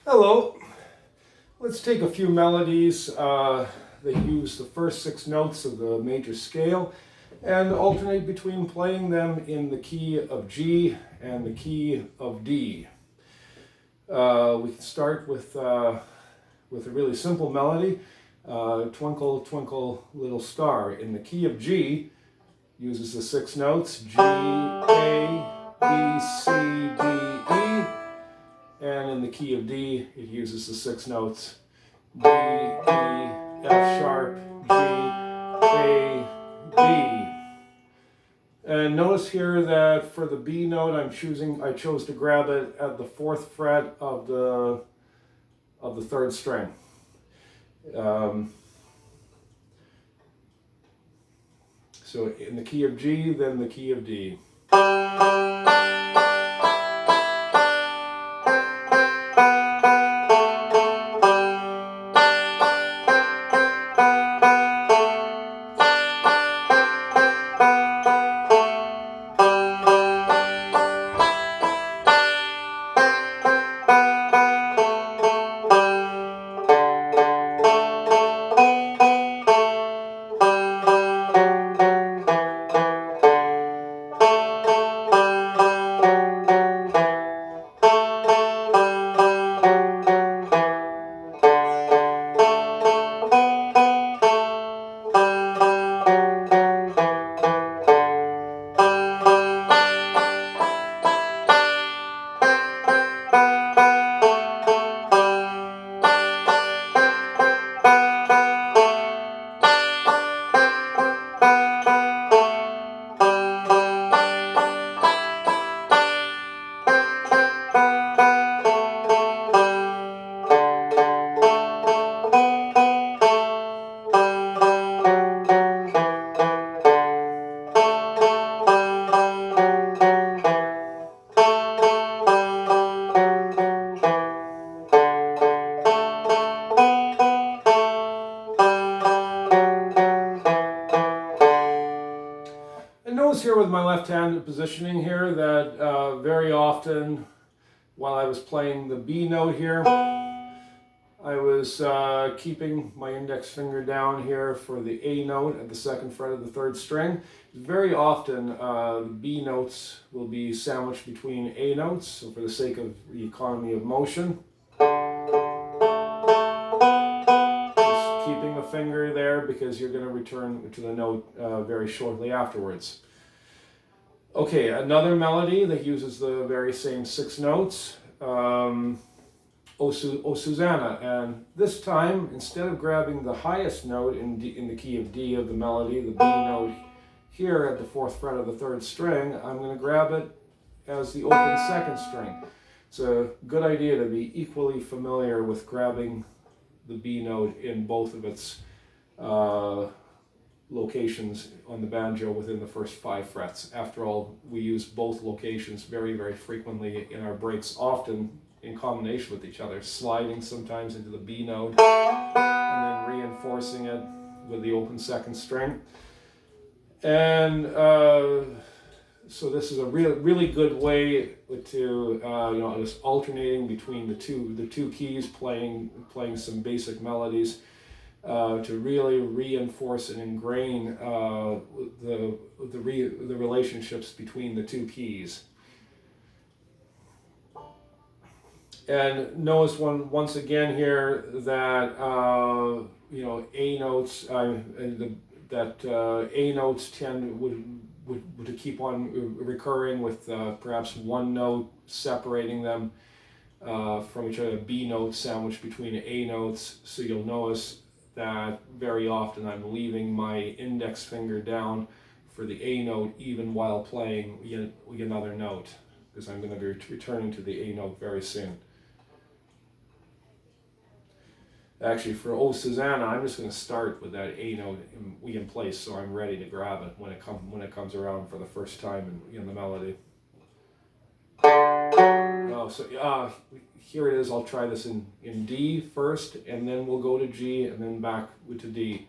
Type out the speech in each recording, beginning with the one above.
Hello. Let's take a few melodies that use the first 6 notes of the major scale and alternate between playing them in the key of G and the key of D. We can start with a really simple melody, Twinkle, Twinkle, Little Star. In the key of G, uses the 6 notes, G, A, B, C, D, E. And in the key of D, it uses the 6 notes, D, E, F sharp, G, A, B. And notice here that for the B note, I chose to grab it at the 4th fret of the 3rd string. So in the key of G, then the key of D. Notice here with my left-handed positioning here that very often while I was playing the B note here, I was keeping my index finger down here for the A note at the 2nd fret of the 3rd string. Very often the B notes will be sandwiched between A notes, so for the sake of the economy of motion, just keeping the finger there because you're going to return to the note very shortly afterwards. Okay, another melody that uses the very same 6 notes, O Susanna, and this time, instead of grabbing the highest note in the key of D of the melody, the B note here at the 4th fret of the 3rd string, I'm going to grab it as the open 2nd string. It's a good idea to be equally familiar with grabbing the B note in both of its locations on the banjo within the first 5 frets. After all, we use both locations very, very frequently in our breaks, often in combination with each other, sliding sometimes into the B note and then reinforcing it with the open 2nd string. And so this is a really good way to just alternating between the two keys, playing some basic melodies. To really reinforce and ingrain the relationships between the 2 keys. And notice once again here that A notes A notes tend would to keep on recurring with perhaps one note separating them from each other. B notes sandwiched between A notes, so you'll notice that very often I'm leaving my index finger down for the A note even while playing another note, because I'm going to be returning to the A note very soon. Actually, for O Susanna, I'm just going to start with that A note in place, so I'm ready to grab it when it comes around for the first time in the melody. So here it is. I'll try this in D first, and then we'll go to G, and then back to D.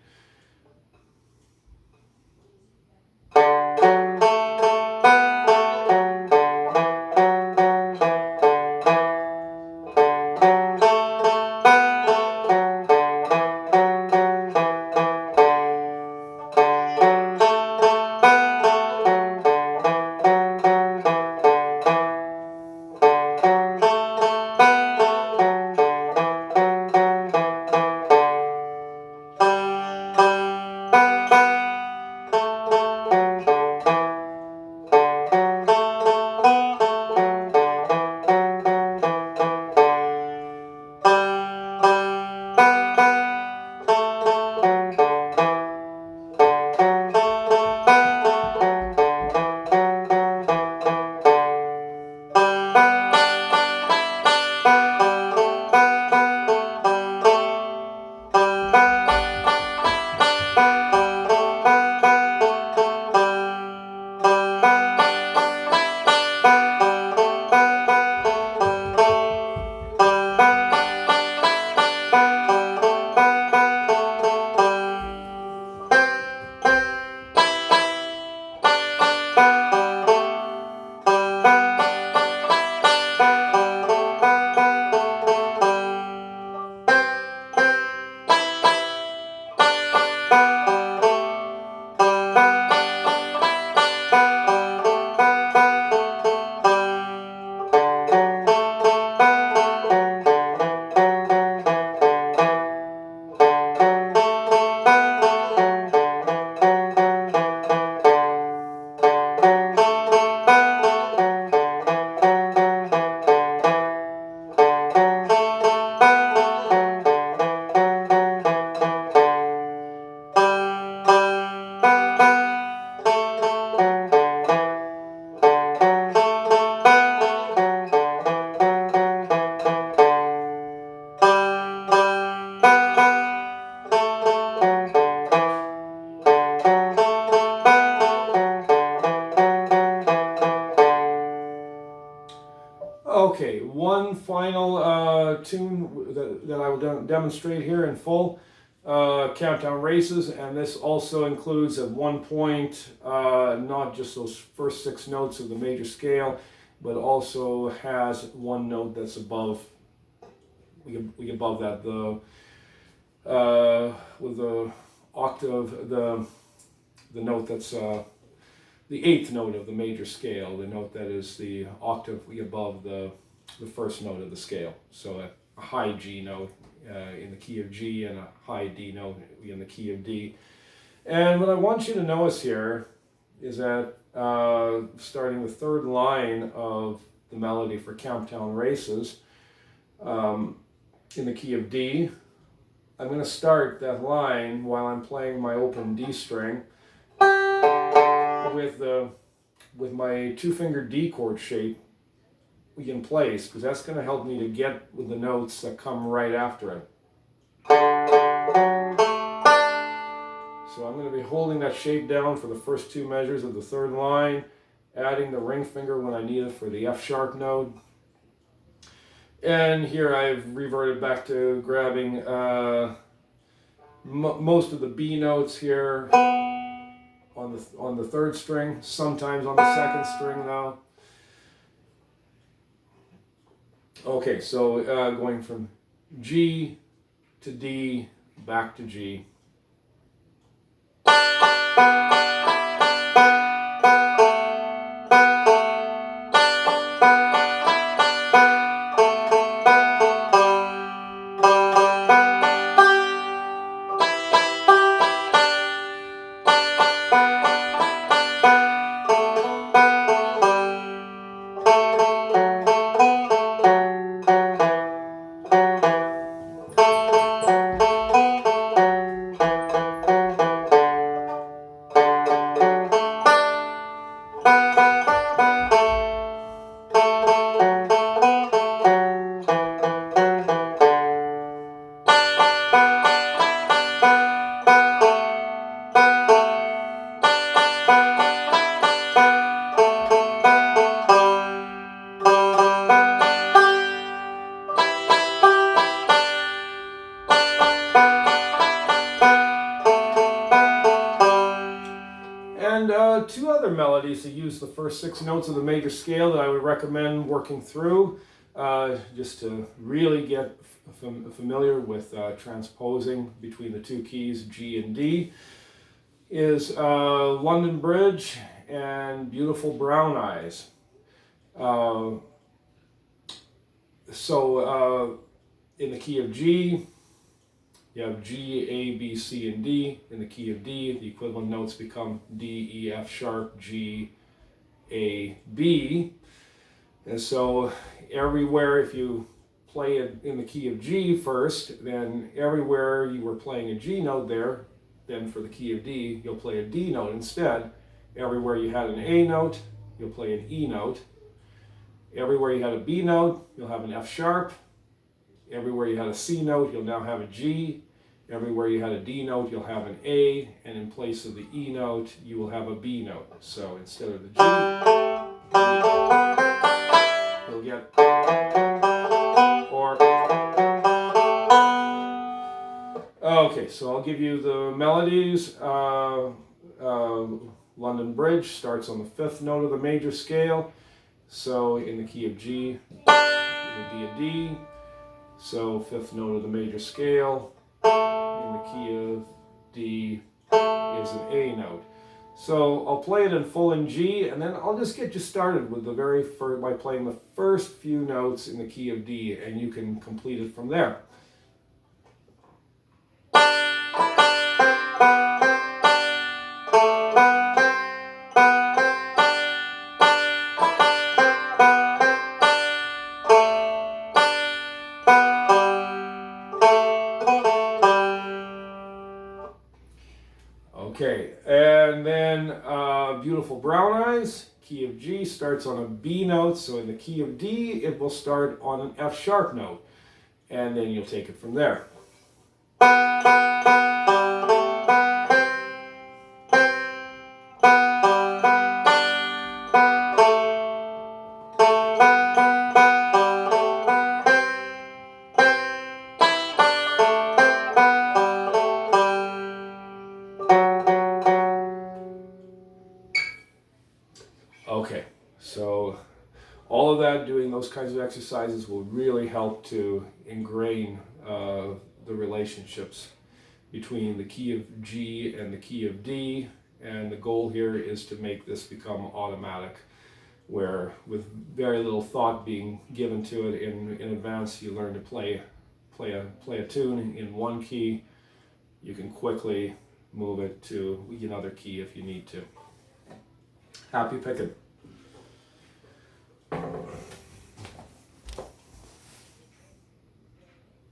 Okay, one final tune that I will demonstrate here in full, Countdown Races, and this also includes at one point not just those first 6 notes of the major scale, but also has one note that's above, we above that, with the octave, the note that's the 8th note of the major scale, the note that is the octave above the first note of the scale. So a high G note in the key of G and a high D note in the key of D. And what I want you to notice here is that starting the 3rd line of the melody for Countdown Races in the key of D, I'm going to start that line while I'm playing my open D string with my 2-finger D chord shape in place, because that's going to help me to get with the notes that come right after it. So I'm going to be holding that shape down for the first 2 measures of the 3rd line, adding the ring finger when I need it for the F sharp note. And here I've reverted back to grabbing most of the B notes here on the 3rd string, sometimes on the 2nd string though. Okay, so going from G to D, back to G. And 2 other melodies that use the first 6 notes of the major scale that I would recommend working through just to really get familiar with transposing between the 2 keys, G and D, is London Bridge and Beautiful Brown Eyes. In the key of G, you have G, A, B, C, and D. In the key of D, the equivalent notes become D, E, F sharp, G, A, B. And so everywhere, if you play it in the key of G first, then everywhere you were playing a G note there, then for the key of D, you'll play a D note instead. Everywhere you had an A note, you'll play an E note. Everywhere you had a B note, you'll have an F sharp. Everywhere you had a C note, you'll now have a G. Everywhere you had a D note, you'll have an A, and in place of the E note, you will have a B note. So instead of the G, you'll get or. Okay, so I'll give you the melodies. London Bridge starts on the 5th note of the major scale. So in the key of G, it would be a D. So 5th note of the major scale. In the key of D is an A note. So I'll play it in full in G, and then I'll just get you started with the very first by playing the first few notes in the key of D, and you can complete it from there. Okay, and then Beautiful Brown Eyes, key of G, starts on a B note, so in the key of D, it will start on an F sharp note, and then you'll take it from there. all of that, doing those kinds of exercises will really help to ingrain the relationships between the key of G and the key of D, and the goal here is to make this become automatic, where with very little thought being given to it in advance, you learn to play a tune in one key. You can quickly move it to another key if you need to. Happy picking.